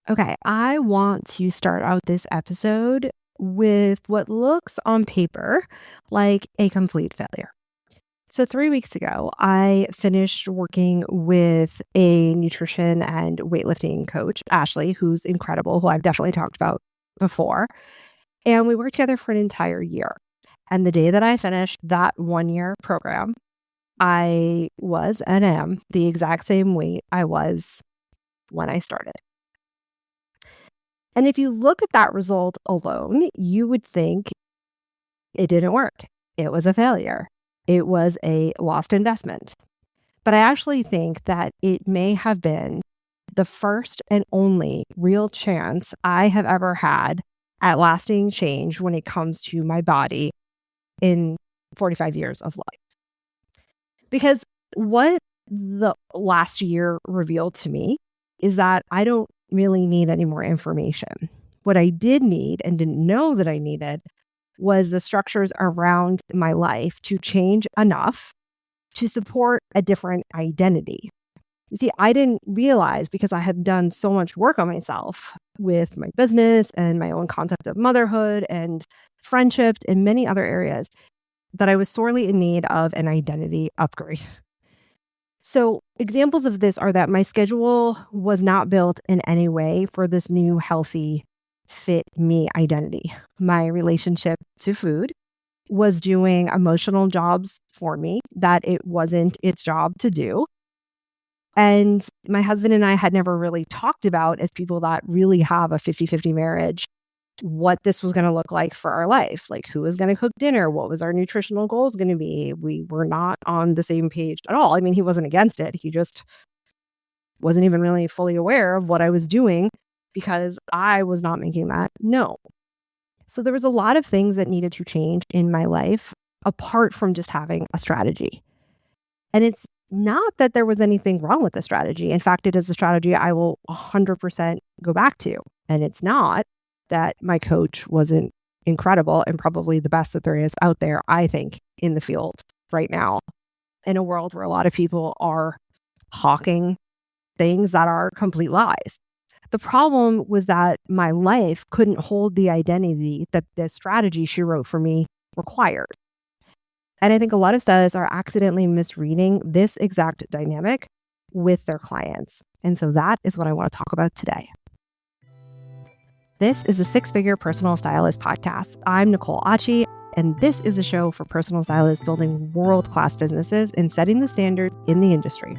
Okay, I want to start out this episode with what looks on paper like a complete failure. So, 3 weeks ago, I finished working with a nutrition and weightlifting coach, Ashley, who's incredible, who I've definitely talked about before. And we worked together for an entire year. And the day that I finished that 1 year program, I was and am the exact same weight I was when I started. And if you look at that result alone, you would think it didn't work. It was a failure. It was a lost investment. But I actually think that it may have been the first and only real chance I have ever had at lasting change when it comes to my body in 45 years of life. Because what the last year revealed to me is that I don't really need any more information. What I did need and didn't know that I needed was the structures around my life to change enough to support a different identity. You see, I didn't realize because I had done so much work on myself with my business and my own concept of motherhood and friendship and many other areas that I was sorely in need of an identity upgrade. So, examples of this are that my schedule was not built in any way for this new healthy, fit me identity. My relationship to food was doing emotional jobs for me that it wasn't its job to do. And my husband and I had never really talked about, as people that really have a 50-50 marriage, what this was going to look like for our life. Like, who was going to cook dinner? What was our nutritional goals going to be? We were not on the same page at all. I mean, he wasn't against it. He just wasn't even really fully aware of what I was doing because I was not making that known. So there was a lot of things that needed to change in my life apart from just having a strategy. And it's not that there was anything wrong with the strategy. In fact, it is a strategy I will 100% go back to. And it's not that my coach wasn't incredible and probably the best that there is out there, I think, in the field right now, in a world where a lot of people are hawking things that are complete lies. The problem was that my life couldn't hold the identity that the strategy she wrote for me required. And I think a lot of stylists are accidentally misreading this exact dynamic with their clients. And so that is what I want to talk about today. This is a Six-Figure Personal Stylist podcast. I'm Nicole Achi, and this is a show for personal stylists building world-class businesses and setting the standard in the industry.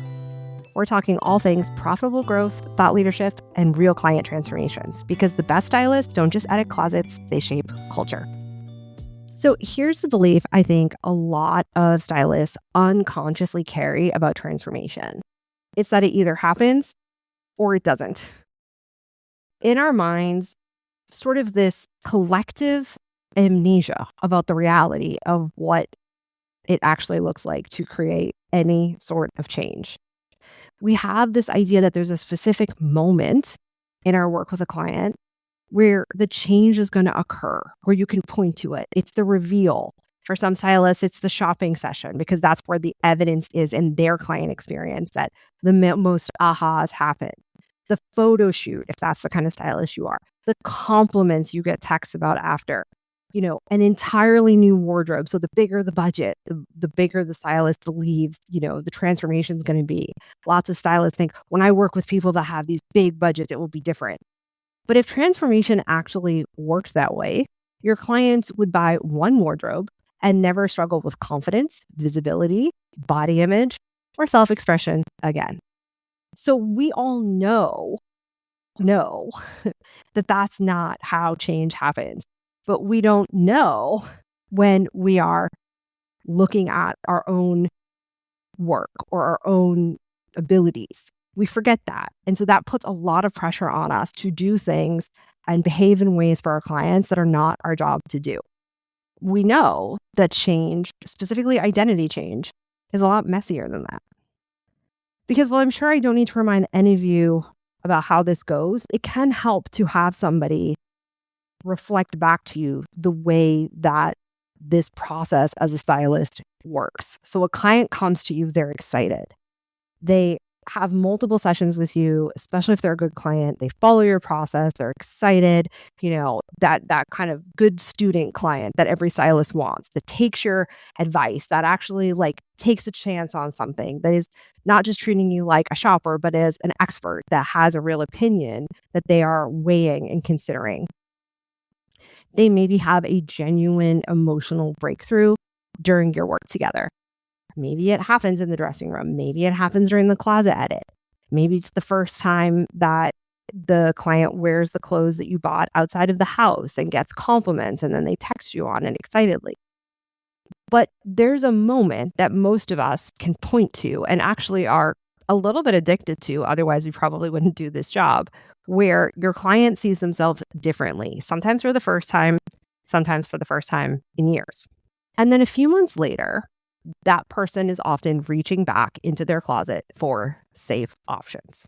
We're talking all things profitable growth, thought leadership, and real client transformations, because the best stylists don't just edit closets, they shape culture. So here's the belief I think a lot of stylists unconsciously carry about transformation. It's that it either happens or it doesn't. In our minds, sort of this collective amnesia about the reality of what it actually looks like to create any sort of change. We have this idea that there's a specific moment in our work with a client where the change is going to occur, where you can point to it. It's the reveal. For some stylists, it's the shopping session, because that's where the evidence is in their client experience that the most ahas happen. The photo shoot, if that's the kind of stylist you are. The compliments you get texts about after. An entirely new wardrobe. So the bigger the budget, the bigger the stylist believes, the transformation is going to be. Lots of stylists think, when I work with people that have these big budgets, it will be different. But if transformation actually worked that way, your clients would buy one wardrobe and never struggle with confidence, visibility, body image, or self-expression again. So we all know that that's not how change happens. But we don't know when we are looking at our own work or our own abilities. We forget that. And so that puts a lot of pressure on us to do things and behave in ways for our clients that are not our job to do. We know that change, specifically identity change, is a lot messier than that. Because while I'm sure I don't need to remind any of you about how this goes, it can help to have somebody reflect back to you the way that this process as a stylist works. So a client comes to you, they're excited. They have multiple sessions with you, especially if they're a good client. They follow your process, they're excited, that kind of good student client that every stylist wants, that takes your advice, that actually like takes a chance on something, that is not just treating you like a shopper, but as an expert that has a real opinion that they are weighing and considering. They maybe have a genuine emotional breakthrough during your work together. Maybe it happens in the dressing room. Maybe it happens during the closet edit. Maybe it's the first time that the client wears the clothes that you bought outside of the house and gets compliments, and then they text you on it excitedly. But there's a moment that most of us can point to and actually are a little bit addicted to, otherwise we probably wouldn't do this job, where your client sees themselves differently, sometimes for the first time, sometimes for the first time in years. And then a few months later, that person is often reaching back into their closet for safe options.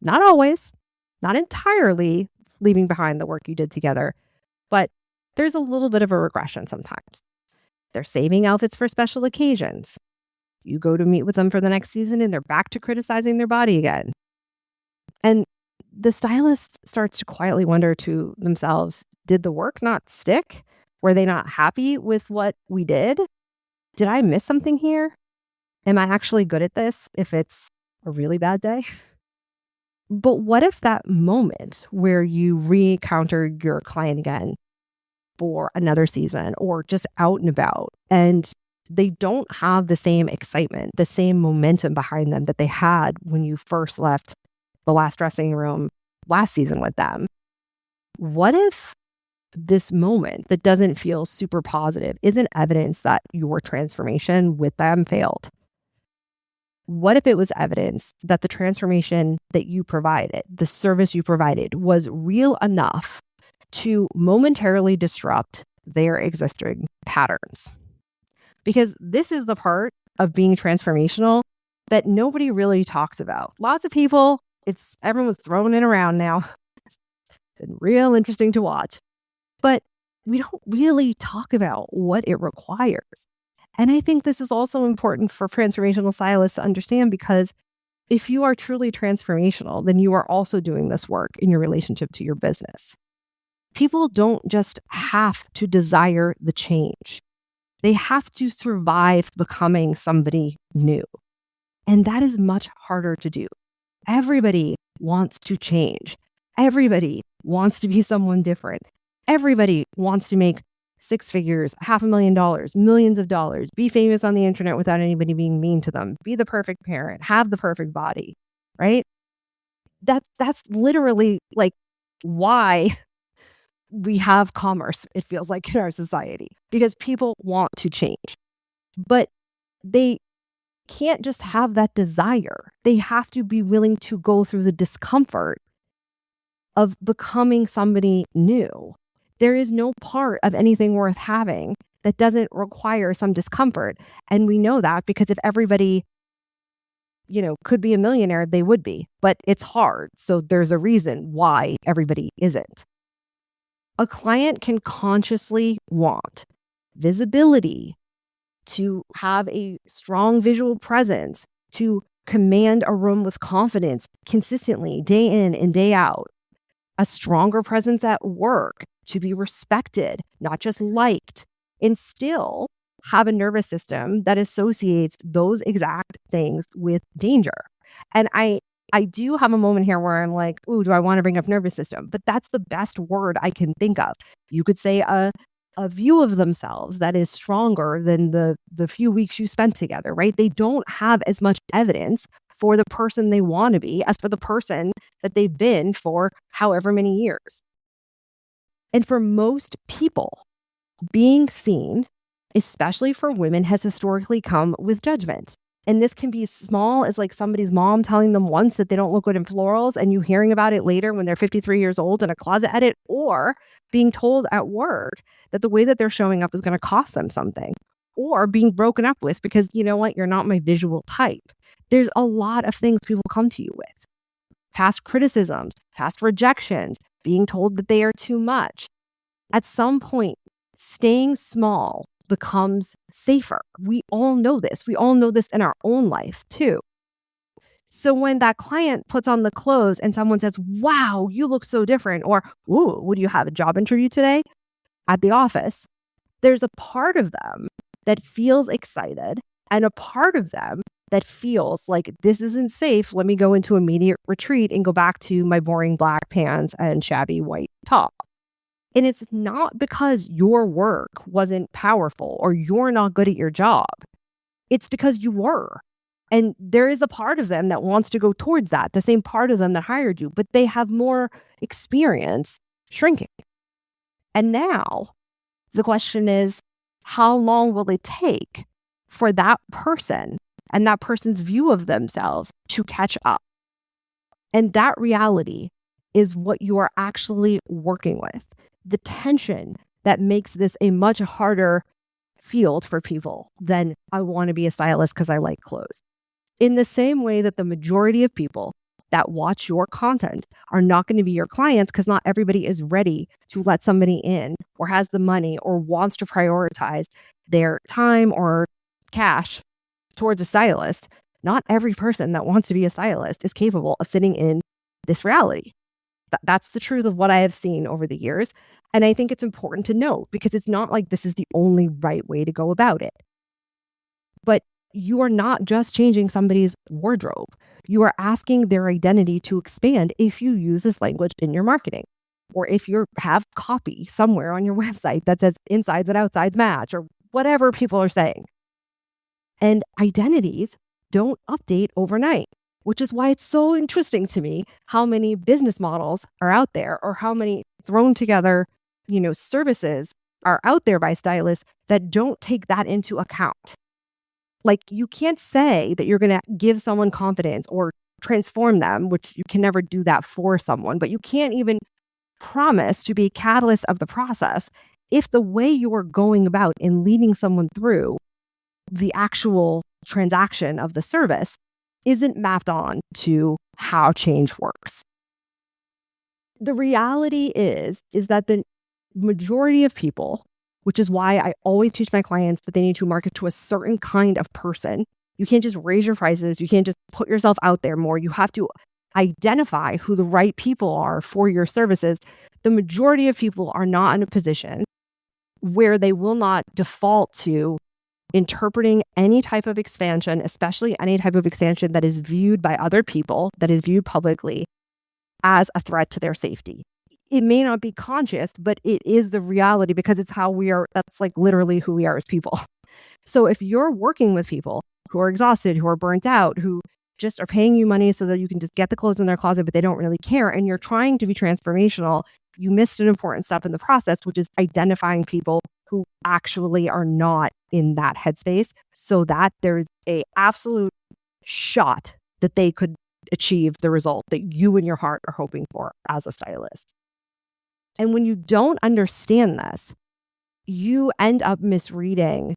Not always, not entirely leaving behind the work you did together, but there's a little bit of a regression sometimes. They're saving outfits for special occasions. You go to meet with them for the next season and they're back to criticizing their body again. And the stylist starts to quietly wonder to themselves, did the work not stick? Were they not happy with what we did? Did I miss something here? Am I actually good at this if it's a really bad day? But what if that moment where you re-encounter your client again for another season or just out and about, and they don't have the same excitement, the same momentum behind them that they had when you first left the last dressing room last season with them? What if this moment that doesn't feel super positive isn't evidence that your transformation with them failed? What if it was evidence that the transformation that you provided, the service you provided, was real enough to momentarily disrupt their existing patterns? Because this is the part of being transformational that nobody really talks about. Lots of people, everyone's throwing it around now. It's been real interesting to watch. But we don't really talk about what it requires. And I think this is also important for transformational stylists to understand, because if you are truly transformational, then you are also doing this work in your relationship to your business. People don't just have to desire the change. They have to survive becoming somebody new. And that is much harder to do. Everybody wants to change. Everybody wants to be someone different. Everybody wants to make six figures, $500,000, millions of dollars, be famous on the internet without anybody being mean to them, be the perfect parent, have the perfect body, right? That's literally like why we have commerce, it feels like, in our society, because people want to change. But they can't just have that desire. They have to be willing to go through the discomfort of becoming somebody new. There is no part of anything worth having that doesn't require some discomfort. And we know that because if everybody, could be a millionaire, they would be. But it's hard. So there's a reason why everybody isn't. A client can consciously want visibility, to have a strong visual presence, to command a room with confidence consistently, day in and day out, a stronger presence at work, to be respected, not just liked, and still have a nervous system that associates those exact things with danger. And I do have a moment here where I'm like, ooh, do I want to bring up nervous system? But that's the best word I can think of. You could say a view of themselves that is stronger than the few weeks you spent together, right? They don't have as much evidence for the person they want to be as for the person that they've been for however many years. And for most people, being seen, especially for women, has historically come with judgment. And this can be as small as like somebody's mom telling them once that they don't look good in florals and you hearing about it later when they're 53 years old in a closet edit, or being told at work that the way that they're showing up is going to cost them something, or being broken up with because, you know what, you're not my visual type. There's a lot of things people come to you with. Past criticisms, past rejections, being told that they are too much. At some point, staying small becomes safer. We all know this. We all know this in our own life too. So when that client puts on the clothes and someone says, wow, you look so different, or, ooh, would you have a job interview today at the office? There's a part of them that feels excited and a part of them that feels like this isn't safe. Let me go into immediate retreat and go back to my boring black pants and shabby white top. And it's not because your work wasn't powerful or you're not good at your job. It's because you were. And there is a part of them that wants to go towards that, the same part of them that hired you, but they have more experience shrinking. And now the question is, how long will it take for that person and that person's view of themselves to catch up? And that reality is what you are actually working with. The tension that makes this a much harder field for people than I want to be a stylist because I like clothes. In the same way that the majority of people that watch your content are not going to be your clients because not everybody is ready to let somebody in or has the money or wants to prioritize their time or cash towards a stylist. Not every person that wants to be a stylist is capable of sitting in this reality. That's the truth of what I have seen over the years. And I think it's important to note because it's not like this is the only right way to go about it. But you are not just changing somebody's wardrobe. You are asking their identity to expand if you use this language in your marketing. Or if you have copy somewhere on your website that says insides and outsides match or whatever people are saying. And identities don't update overnight, which is why it's so interesting to me how many business models are out there or how many thrown together, services are out there by stylists that don't take that into account. Like you can't say that you're going to give someone confidence or transform them, which you can never do that for someone, but you can't even promise to be a catalyst of the process if the way you are going about and leading someone through the actual transaction of the service isn't mapped on to how change works. The reality is that the majority of people, which is why I always teach my clients that they need to market to a certain kind of person. You can't just raise your prices. You can't just put yourself out there more. You have to identify who the right people are for your services. The majority of people are not in a position where they will not default to interpreting any type of expansion, especially any type of expansion that is viewed by other people, that is viewed publicly as a threat to their safety. It may not be conscious, but it is the reality because it's how we are. That's like literally who we are as people. So if you're working with people who are exhausted, who are burnt out, who just are paying you money so that you can just get the clothes in their closet, but they don't really care, and you're trying to be transformational, you missed an important step in the process, which is identifying people who actually are not in that headspace so that there's a absolute shot that they could achieve the result that you in your heart are hoping for as a stylist. And when you don't understand this, you end up misreading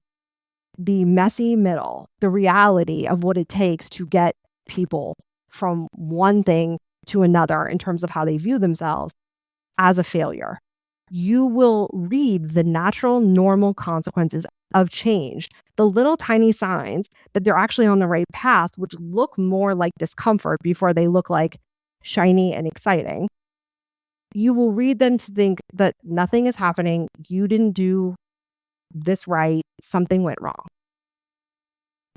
the messy middle, the reality of what it takes to get people from one thing to another in terms of how they view themselves as a failure. You will read the natural, normal consequences of change, the little tiny signs that they're actually on the right path, which look more like discomfort before they look like shiny and exciting. You will read them to think that nothing is happening. You didn't do this right. Something went wrong.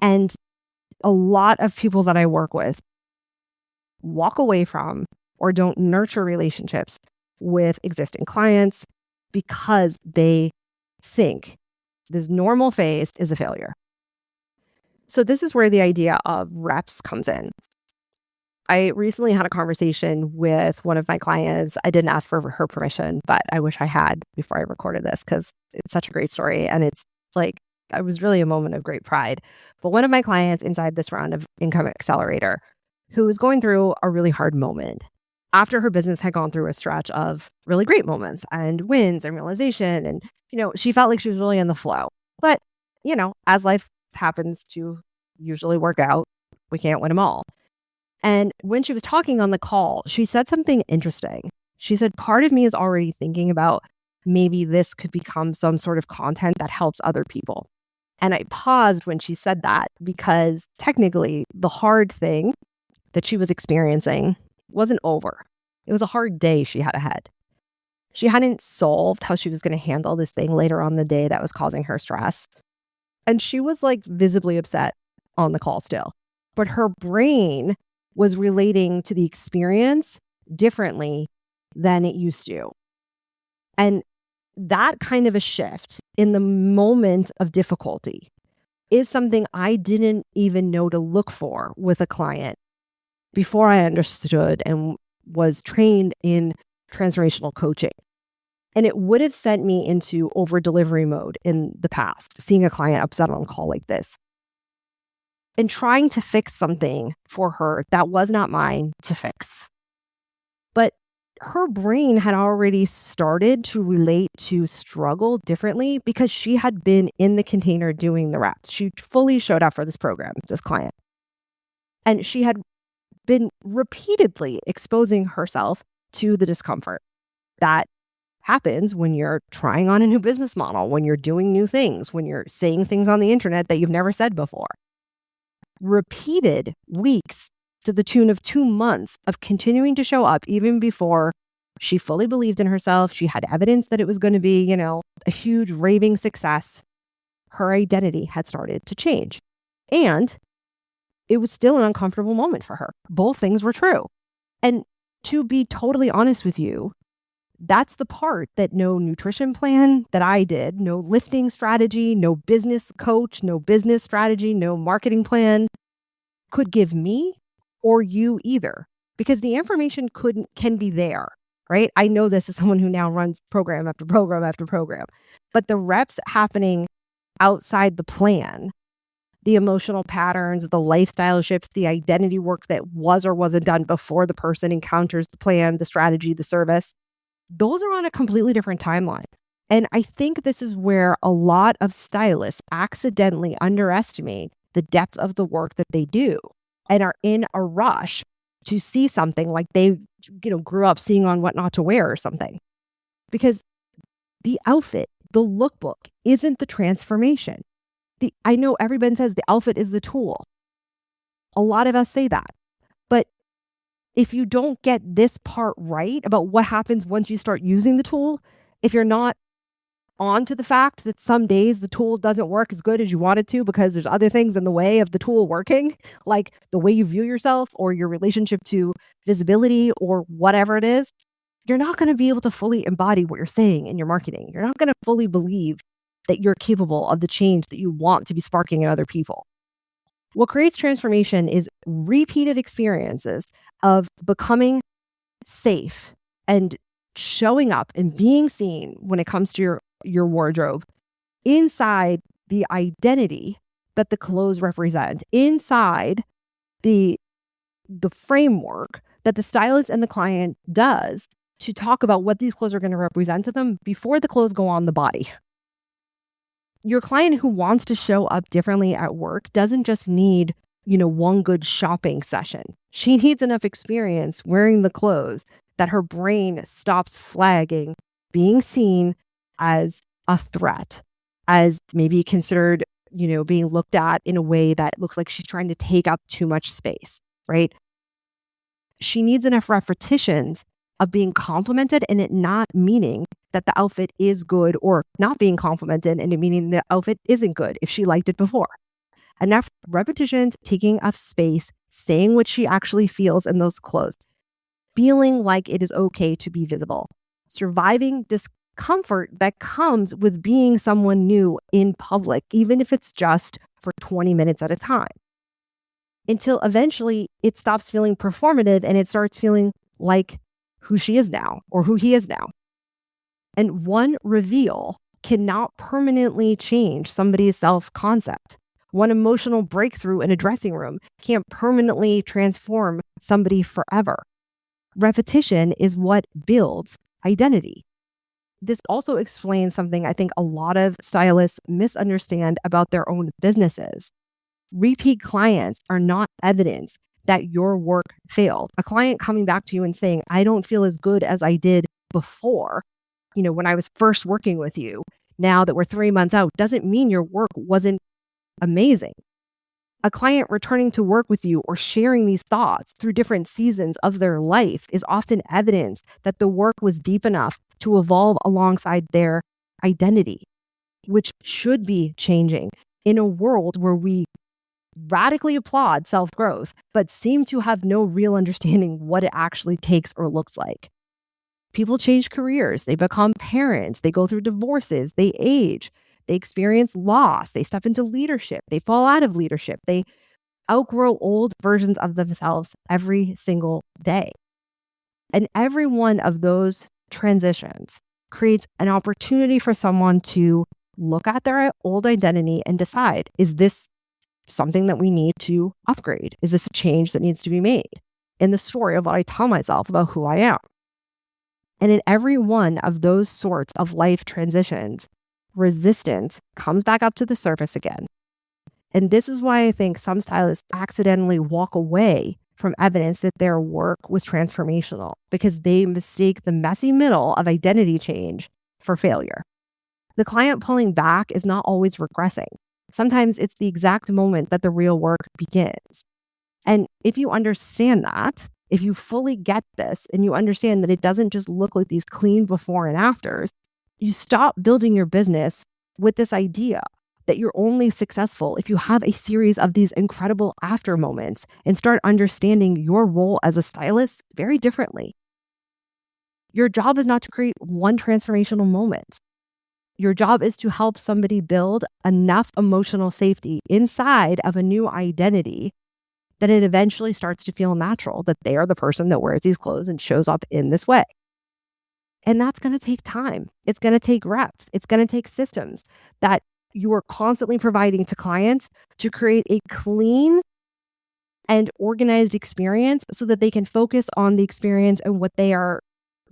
And a lot of people that I work with walk away from or don't nurture relationships with existing clients because they think this normal phase is a failure. So this is where the idea of reps comes in. I recently had a conversation with one of my clients. I didn't ask for her permission, but I wish I had before I recorded this because it's such a great story. And it's like, it was really a moment of great pride. But one of my clients inside this round of Income Accelerator, who was going through a really hard moment after her business had gone through a stretch of really great moments and wins and realization. And, she felt like she was really in the flow. But, as life happens to usually work out, we can't win them all. And when she was talking on the call, she said something interesting. She said, part of me is already thinking about maybe this could become some sort of content that helps other people. And I paused when she said that because technically the hard thing that she was experiencing wasn't over. It was a hard day she had ahead. She hadn't solved how she was going to handle this thing later on in the day that was causing her stress. And she was like visibly upset on the call still. But her brain was relating to the experience differently than it used to. And that kind of a shift in the moment of difficulty is something I didn't even know to look for with a client before I understood and was trained in transformational coaching. And it would have sent me into over delivery mode in the past, seeing a client upset on a call like this and trying to fix something for her that was not mine to fix. But her brain had already started to relate to struggle differently because she had been in the container doing the reps. She fully showed up for this program, this client. And she had been repeatedly exposing herself to the discomfort that happens when you're trying on a new business model, when you're doing new things, when you're saying things on the internet that you've never said before. Repeated weeks to the tune of 2 months of continuing to show up even before she fully believed in herself. She had evidence that it was going to be, a huge raving success. Her identity had started to change. And it was still an uncomfortable moment for her. Both things were true. And to be totally honest with you, that's the part that no nutrition plan that I did, no lifting strategy, no business coach, no business strategy, no marketing plan could give me or you either, because the information can be there, right? I know this as someone who now runs program after program after program, but the reps happening outside the plan, the emotional patterns, the lifestyle shifts, the identity work that was or wasn't done before the person encounters the plan, the strategy, the service, those are on a completely different timeline. And I think this is where a lot of stylists accidentally underestimate the depth of the work that they do and are in a rush to see something like they, grew up seeing on What Not to Wear or something. Because the outfit, the lookbook isn't the transformation. I know everybody says the outfit is the tool. A lot of us say that. But if you don't get this part right about what happens once you start using the tool, if you're not on to the fact that some days the tool doesn't work as good as you want it to because there's other things in the way of the tool working, like the way you view yourself or your relationship to visibility or whatever it is, you're not going to be able to fully embody what you're saying in your marketing. You're not going to fully believe that you're capable of the change that you want to be sparking in other people. What creates transformation is repeated experiences of becoming safe and showing up and being seen when it comes to your wardrobe inside the identity that the clothes represent, inside the framework that the stylist and the client does to talk about what these clothes are going to represent to them before the clothes go on the body. Your client who wants to show up differently at work doesn't just need, one good shopping session. She needs enough experience wearing the clothes that her brain stops flagging being seen as a threat, as maybe considered, being looked at in a way that looks like she's trying to take up too much space, right? She needs enough repetitions of being complimented and it not meaning that the outfit is good, or not being complimented and it meaning the outfit isn't good if she liked it before. Enough repetitions, taking up space, saying what she actually feels in those clothes, feeling like it is okay to be visible, surviving discomfort that comes with being someone new in public, even if it's just for 20 minutes at a time, until eventually it stops feeling performative and it starts feeling like who she is now or who he is now. And one reveal cannot permanently change somebody's self-concept. One emotional breakthrough in a dressing room can't permanently transform somebody forever. Repetition is what builds identity. This also explains something I think a lot of stylists misunderstand about their own businesses. Repeat clients are not evidence that your work failed. A client coming back to you and saying, I don't feel as good as I did before, when I was first working with you, now that we're 3 months out, doesn't mean your work wasn't amazing. A client returning to work with you or sharing these thoughts through different seasons of their life is often evidence that the work was deep enough to evolve alongside their identity, which should be changing in a world where we radically applaud self-growth, but seem to have no real understanding what it actually takes or looks like. People change careers, they become parents, they go through divorces, they age, they experience loss, they step into leadership, they fall out of leadership, they outgrow old versions of themselves every single day. And every one of those transitions creates an opportunity for someone to look at their old identity and decide, is this something that we need to upgrade? Is this a change that needs to be made in the story of what I tell myself about who I am? And in every one of those sorts of life transitions, resistance comes back up to the surface again. And this is why I think some stylists accidentally walk away from evidence that their work was transformational, because they mistake the messy middle of identity change for failure. The client pulling back is not always regressing. Sometimes it's the exact moment that the real work begins. And if you understand that, if you fully get this and you understand that it doesn't just look like these clean before and afters, you stop building your business with this idea that you're only successful if you have a series of these incredible after moments and start understanding your role as a stylist very differently. Your job is not to create one transformational moment. Your job is to help somebody build enough emotional safety inside of a new identity that it eventually starts to feel natural that they are the person that wears these clothes and shows up in this way. And that's going to take time. It's going to take reps. It's going to take systems that you are constantly providing to clients to create a clean and organized experience so that they can focus on the experience and what they are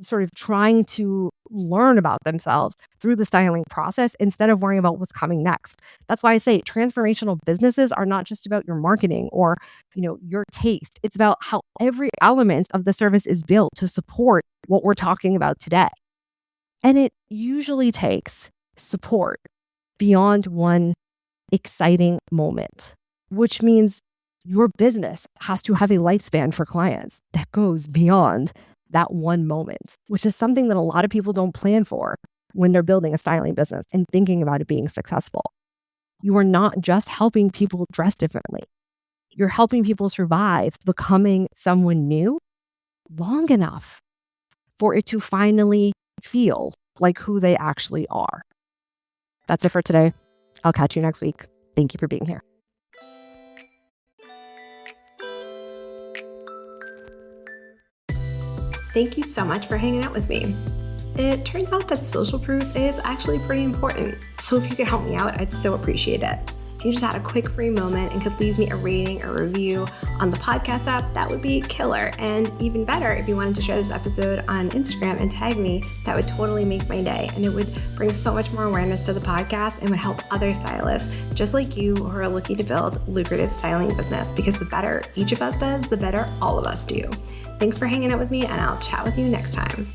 sort of trying to learn about themselves through the styling process instead of worrying about what's coming next. That's why I say transformational businesses are not just about your marketing or, your taste. It's about how every element of the service is built to support what we're talking about today. And it usually takes support beyond one exciting moment, which means your business has to have a lifespan for clients that goes beyond that one moment, which is something that a lot of people don't plan for when they're building a styling business and thinking about it being successful. You are not just helping people dress differently. You're helping people survive becoming someone new long enough for it to finally feel like who they actually are. That's it for today. I'll catch you next week. Thank you for being here. Thank you so much for hanging out with me. It turns out that social proof is actually pretty important, so if you could help me out, I'd so appreciate it. If you just had a quick free moment and could leave me a rating or review on the podcast app, that would be killer. And even better, if you wanted to share this episode on Instagram and tag me, that would totally make my day. And it would bring so much more awareness to the podcast and would help other stylists just like you who are looking to build lucrative styling business, because the better each of us does, the better all of us do. Thanks for hanging out with me, and I'll chat with you next time.